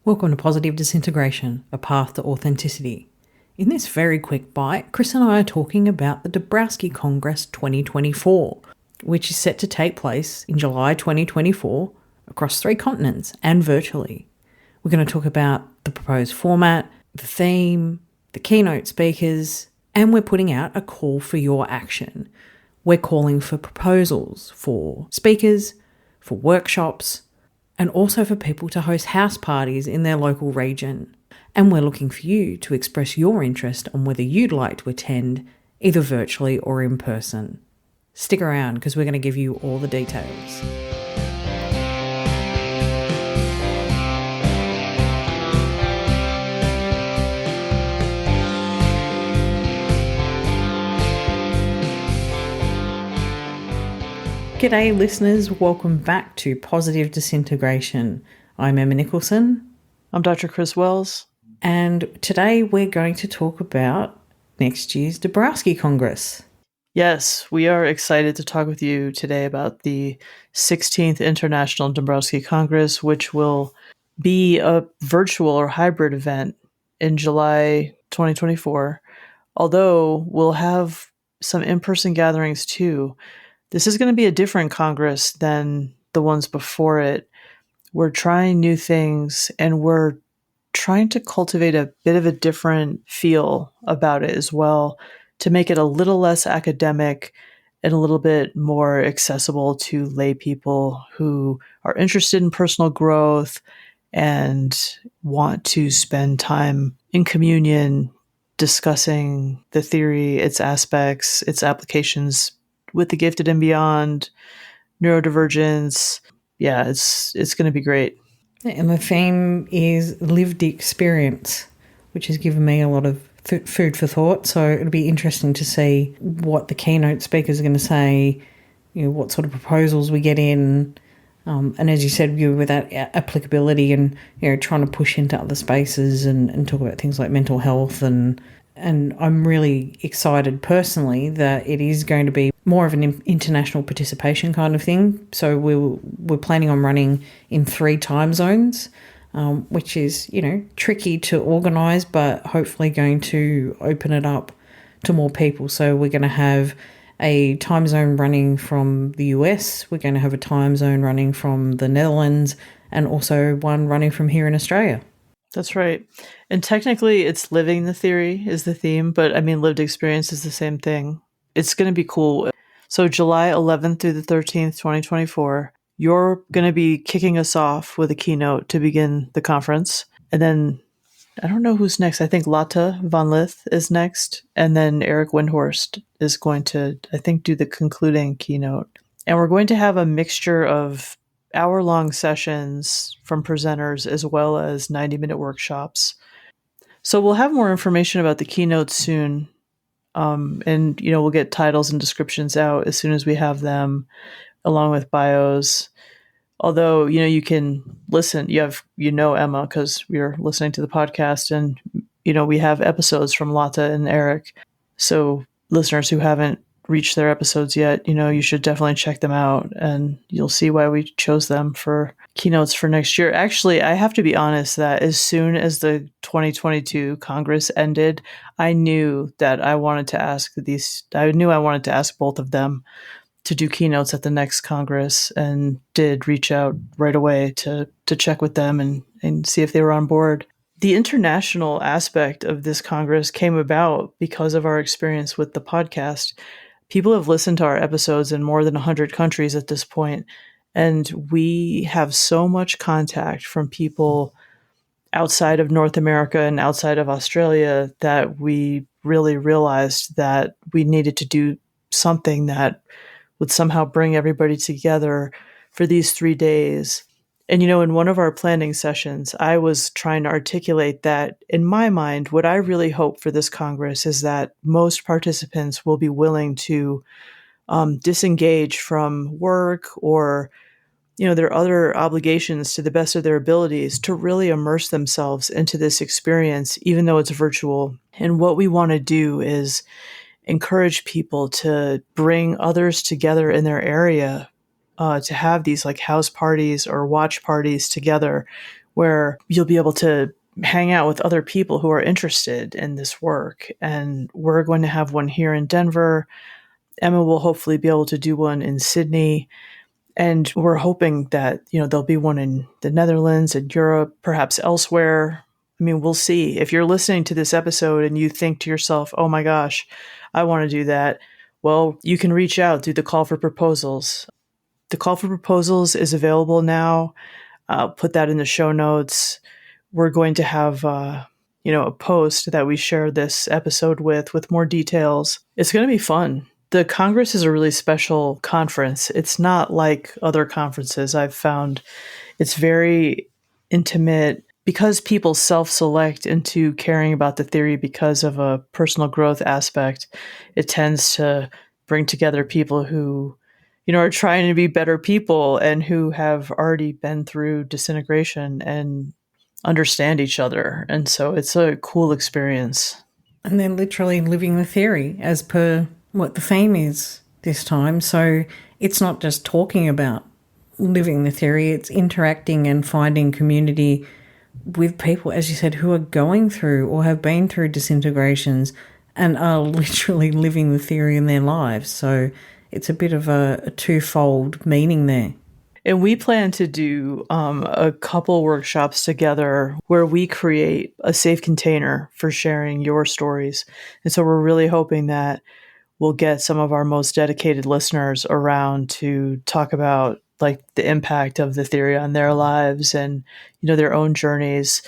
Welcome to Positive Disintegration, a path to authenticity. In this very quick bite, Chris and I are talking about the Dabrowski Congress 2024, which is set to take place in July 2024 across 3 continents and virtually. We're going to talk about the proposed format, the theme, the keynote speakers, and we're putting out a call for your action. We're calling for proposals for speakers, for workshops, and also for people to host house parties in their local region. And we're looking for you to express your interest on whether you'd like to attend, either virtually or in person. Stick around because we're going to give you all the details. G'day listeners, welcome back to Positive Disintegration. I'm Emma Nicholson. I'm Dr. Chris Wells. And today we're going to talk about next year's Dabrowski Congress. Yes, we are excited to talk with you today about the 16th International Dabrowski Congress, which will be a virtual or hybrid event in July 2024, although we'll have some in-person gatherings too. This is going to be a different Congress than the ones before it. We're trying new things and we're trying to cultivate a bit of a different feel about it as well to make it a little less academic and a little bit more accessible to lay people who are interested in personal growth and want to spend time in communion discussing the theory, its aspects, its applications with the gifted and beyond, neurodivergence. Yeah, it's going to be great. And the theme is lived experience, which has given me a lot of food for thought. So it'll be interesting to see what the keynote speakers are going to say, what sort of proposals we get in. And as you said, with that applicability and, trying to push into other spaces and talk about things like mental health. And I'm really excited personally that it is going to be more of an international participation kind of thing. So we're planning on running in 3 time zones, which is, tricky to organise, but hopefully going to open it up to more people. So we're going to have a time zone running from the US, we're going to have a time zone running from the Netherlands, and also one running from here in Australia. That's right. And technically it's living the theory is the theme, but lived experience is the same thing. It's going to be cool. So July 11th through the 13th, 2024, you're going to be kicking us off with a keynote to begin the conference. And then I don't know who's next. I think Lotte van Lith is next. And then Eric Windhorst is going to, I think, do the concluding keynote. And we're going to have a mixture of hour-long sessions from presenters as well as 90-minute workshops. So we'll have more information about the keynotes soon. And we'll get titles and descriptions out as soon as we have them, along with bios. Although, you can listen, Emma, because we're listening to the podcast and, we have episodes from Lotte and Eric. So listeners who haven't reached their episodes yet, you should definitely check them out and you'll see why we chose them for keynotes for next year. Actually, I have to be honest that as soon as the 2022 Congress ended, I knew that I wanted to ask both of them to do keynotes at the next Congress and did reach out right away to check with them and see if they were on board. The international aspect of this Congress came about because of our experience with the podcast. People have listened to our episodes in more than 100 countries at this point, and we have so much contact from people outside of North America and outside of Australia that we really realized that we needed to do something that would somehow bring everybody together for these 3 days. And, in one of our planning sessions, I was trying to articulate that in my mind, what I really hope for this Congress is that most participants will be willing to disengage from work or, their other obligations to the best of their abilities to really immerse themselves into this experience, even though it's virtual. And what we want to do is encourage people to bring others together in their area, to have these like house parties or watch parties together where you'll be able to hang out with other people who are interested in this work. And we're going to have one here in Denver. Emma will hopefully be able to do one in Sydney. And we're hoping that, there'll be one in the Netherlands and Europe, perhaps elsewhere. I mean, we'll see. If you're listening to this episode and you think to yourself, oh my gosh, I want to do that, well, you can reach out through the call for proposals. The call for proposals is available now. I'll put that in the show notes. We're going to have, a post that we share this episode with more details. It's going to be fun. The Congress is a really special conference. It's not like other conferences I've found. It's very intimate because people self-select into caring about the theory because of a personal growth aspect. It tends to bring together people who, are trying to be better people and who have already been through disintegration and understand each other. And so it's a cool experience. And they're literally living the theory as per what the theme is this time. So it's not just talking about living the theory, it's interacting and finding community with people, as you said, who are going through or have been through disintegrations and are literally living the theory in their lives. So it's a bit of a twofold meaning there. And we plan to do a couple workshops together where we create a safe container for sharing your stories. And so we're really hoping that we'll get some of our most dedicated listeners around to talk about like the impact of the theory on their lives and, their own journeys.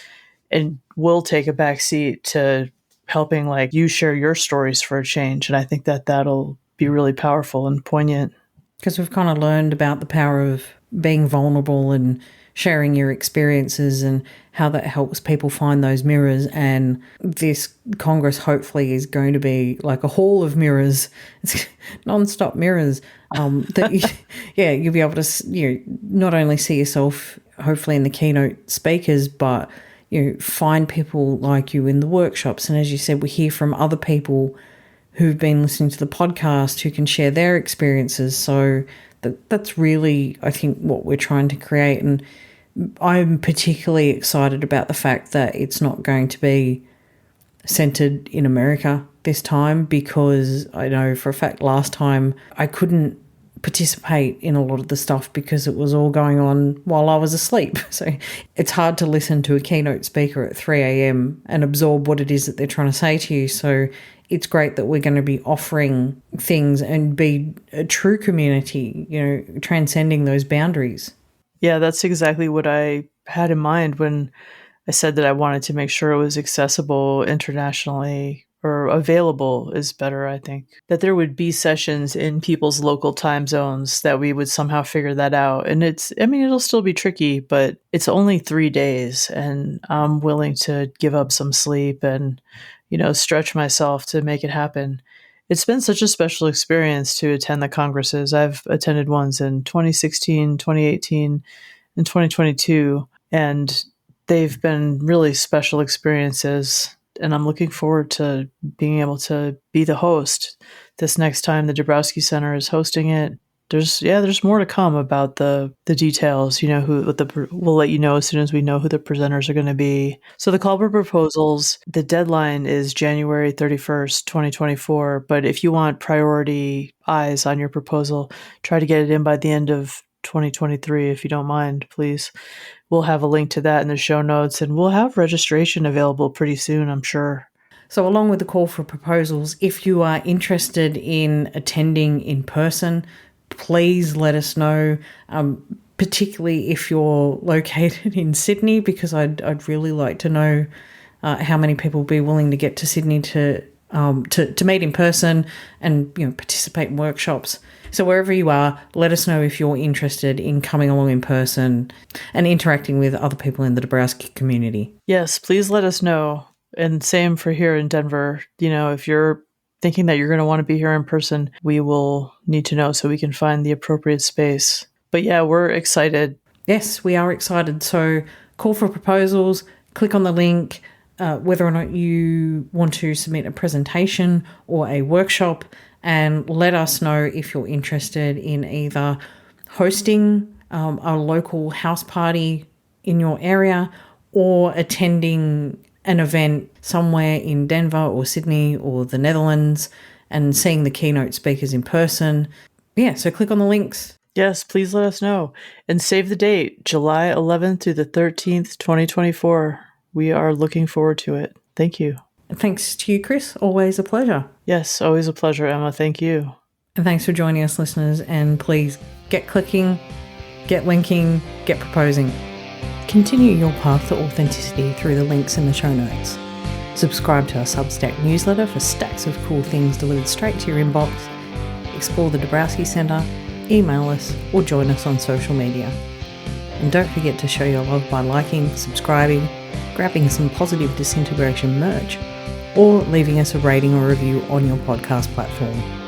And we'll take a back seat to helping like you share your stories for a change. And I think that that'll be really powerful and poignant. Because we've kind of learned about the power of being vulnerable and sharing your experiences and how that helps people find those mirrors. And this Congress hopefully is going to be like a hall of mirrors. It's non-stop mirrors that you'll be able to not only see yourself hopefully in the keynote speakers, but find people like you in the workshops. And as you said, we hear from other people who've been listening to the podcast who can share their experiences. So that's really, I think, what we're trying to create. And I'm particularly excited about the fact that it's not going to be centered in America this time, because I know for a fact last time I couldn't participate in a lot of the stuff because it was all going on while I was asleep. So it's hard to listen to a keynote speaker at 3 a.m. and absorb what it is that they're trying to say to you. So it's great that we're going to be offering things and be a true community, transcending those boundaries. Yeah, that's exactly what I had in mind when I said that I wanted to make sure it was accessible internationally, or available is better, I think. That there would be sessions in people's local time zones, that we would somehow figure that out. And it'll still be tricky, but it's only 3 days and I'm willing to give up some sleep and, stretch myself to make it happen. It's been such a special experience to attend the congresses. I've attended ones in 2016, 2018, and 2022, and they've been really special experiences. And I'm looking forward to being able to be the host this next time the Dabrowski Center is hosting it. There's more to come about the details. We'll let you know as soon as we know who the presenters are going to be. So the call for proposals, the deadline is January 31st, 2024. But if you want priority eyes on your proposal, try to get it in by the end of 2023, if you don't mind, please. We'll have a link to that in the show notes, and we'll have registration available pretty soon, I'm sure. So along with the call for proposals, if you are interested in attending in person, please let us know, particularly if you're located in Sydney, because I'd really like to know how many people will be willing to get to Sydney to meet in person and participate in workshops. So wherever you are, let us know if you're interested in coming along in person and interacting with other people in the Dabrowski community. Yes, please let us know. And same for here in Denver. If you're thinking that you're going to want to be here in person, we will need to know so we can find the appropriate space. But yeah, we're excited. Yes, we are excited. So call for proposals, click on the link, whether or not you want to submit a presentation or a workshop, and let us know if you're interested in either hosting a local house party in your area or attending an event somewhere in Denver or Sydney or the Netherlands and seeing the keynote speakers in person. Yeah, so click on the links. Yes, please let us know. And save the date, July 11th through the 13th, 2024. We are looking forward to it. Thank you. Thanks to you, Chris. Always a pleasure. Yes, always a pleasure, Emma. Thank you. And thanks for joining us, listeners. And please get clicking, get linking, get proposing. Continue your path to authenticity through the links in the show notes. Subscribe to our Substack newsletter for stacks of cool things delivered straight to your inbox. Explore the Dabrowski Centre, email us, or join us on social media. And don't forget to show your love by liking, subscribing, grabbing some Positive Disintegration merch, or leaving us a rating or review on your podcast platform.